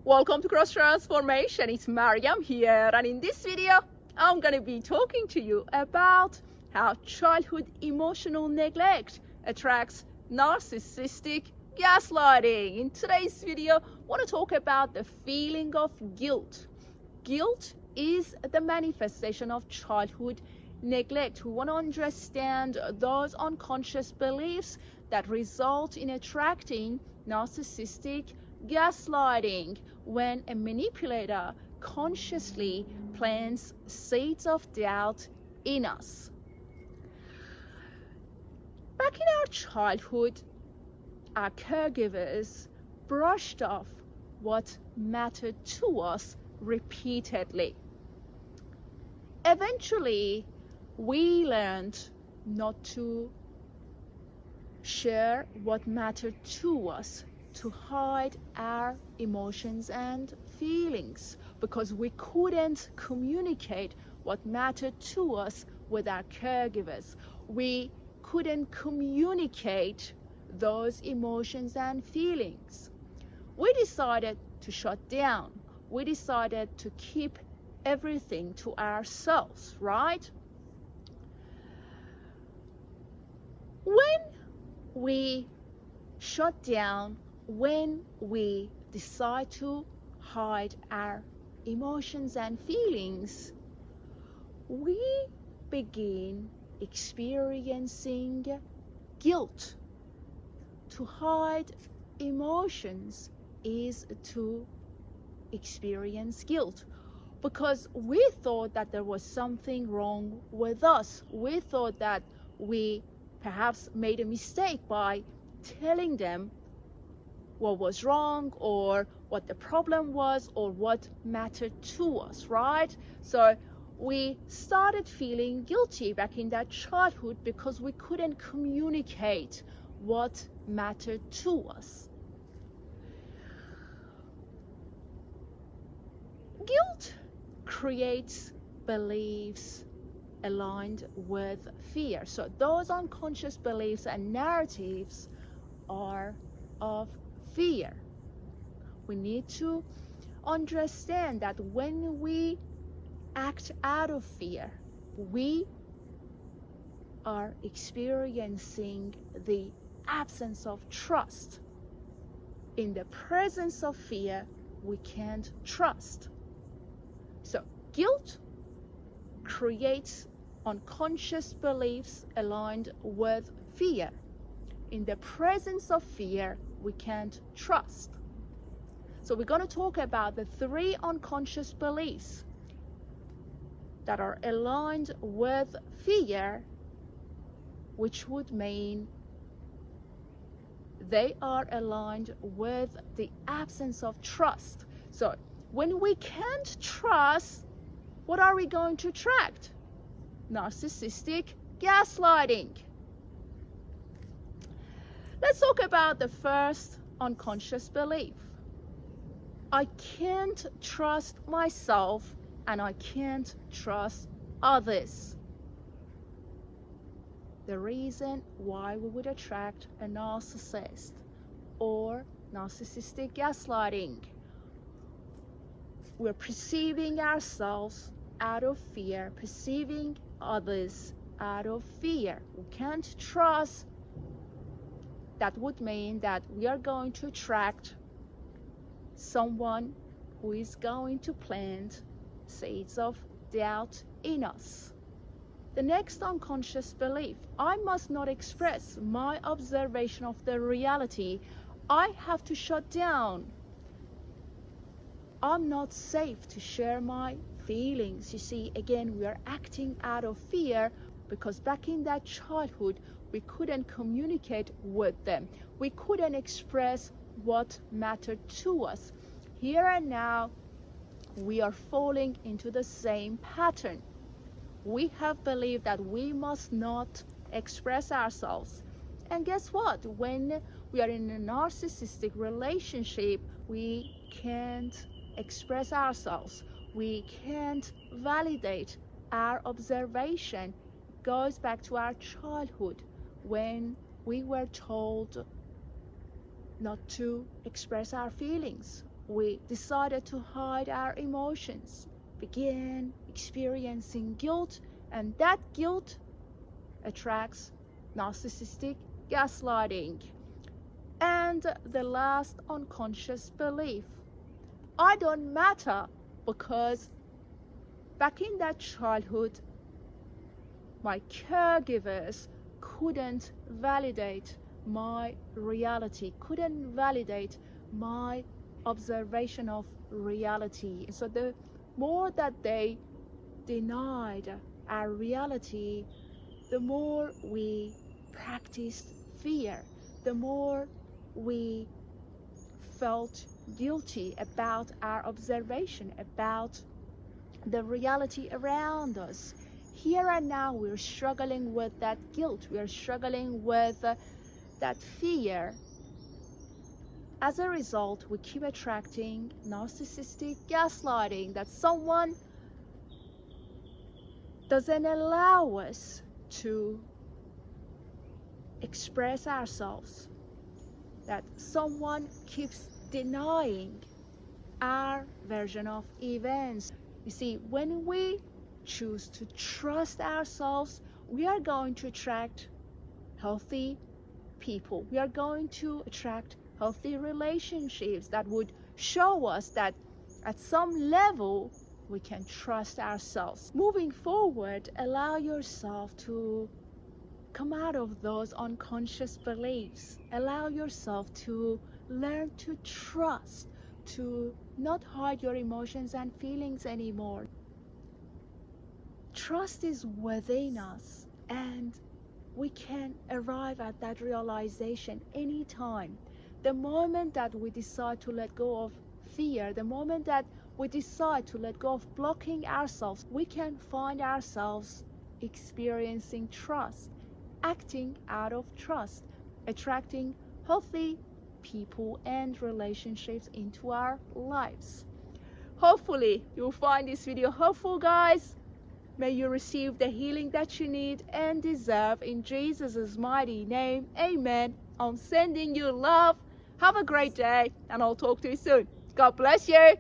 Welcome to Cross Transformation. It's Mariam here, and in this video I'm going to be talking to you about how childhood emotional neglect attracts narcissistic gaslighting. In today's video, I want to talk about the feeling of guilt. Guilt is the manifestation of childhood neglect. We want to understand those unconscious beliefs that result in attracting narcissistic gaslighting when a manipulator consciously plants seeds of doubt in us. Back in our childhood, our caregivers brushed off what mattered to us repeatedly. Eventually, we learned not to share what mattered to us, to hide our emotions and feelings, because we couldn't communicate what mattered to us with our caregivers. We couldn't communicate those emotions and feelings. We decided to shut down. We decided to keep everything to ourselves, right? When we shut down, when we decide to hide our emotions and feelings, we begin experiencing guilt. To hide emotions is to experience guilt, because we thought that there was something wrong with us. We thought that we perhaps made a mistake by telling them what was wrong, or what the problem was, or what mattered to us, right? So we started feeling guilty back in that childhood because we couldn't communicate what mattered to us. Guilt creates beliefs aligned with fear. So those unconscious beliefs and narratives are of fear. We need to understand that when we act out of fear, we are experiencing the absence of trust. In the presence of fear, we can't trust. So guilt creates unconscious beliefs aligned with fear. In the presence of fear, we can't trust. So we're going to talk about the 3 unconscious beliefs that are aligned with fear, which would mean they are aligned with the absence of trust. So when we can't trust, what are we going to attract? Narcissistic gaslighting. Let's talk about the first unconscious belief. I can't trust myself and I can't trust others. The reason why we would attract a narcissist or narcissistic gaslighting. We're perceiving ourselves out of fear, perceiving others out of fear. We can't trust. That would mean that we are going to attract someone who is going to plant seeds of doubt in us. The next unconscious belief: I must not express my observation of the reality. I have to shut down. I'm not safe to share my feelings. You see, again, we are acting out of fear because back in that childhood, we couldn't communicate with them. We couldn't express what mattered to us. Here and now, we are falling into the same pattern. We have believed that we must not express ourselves. And guess what? When we are in a narcissistic relationship, we can't express ourselves. We can't validate our observation. It goes back to our childhood when we were told not to express our feelings. we decided to hide our emotions, begin experiencing guilt, and that guilt attracts narcissistic gaslighting. And the last unconscious belief: I don't matter, because back in that childhood, my caregivers couldn't validate my reality, couldn't validate my observation of reality. So the more that they denied our reality, the more we practiced fear, the more we felt guilty about our observation, about the reality around us. Here and now, we're struggling with that guilt, we're struggling with that fear. As a result, we keep attracting narcissistic gaslighting, that someone doesn't allow us to express ourselves, that someone keeps denying our version of events. You see, when we choose to trust ourselves, we are going to attract healthy people. We are going to attract healthy relationships that would show us that at some level we can trust ourselves. Moving forward, allow yourself to come out of those unconscious beliefs. Allow yourself to learn to trust, to not hide your emotions and feelings anymore. Trust is within us, and we can arrive at that realization anytime. The moment that we decide to let go of fear, the moment that we decide to let go of blocking ourselves, we can find ourselves experiencing trust, acting out of trust, attracting healthy people and relationships into our lives. Hopefully you'll find this video helpful, guys. May you receive the healing that you need and deserve in Jesus' mighty name. Amen. I'm sending you love. Have a great day, and I'll talk to you soon. God bless you.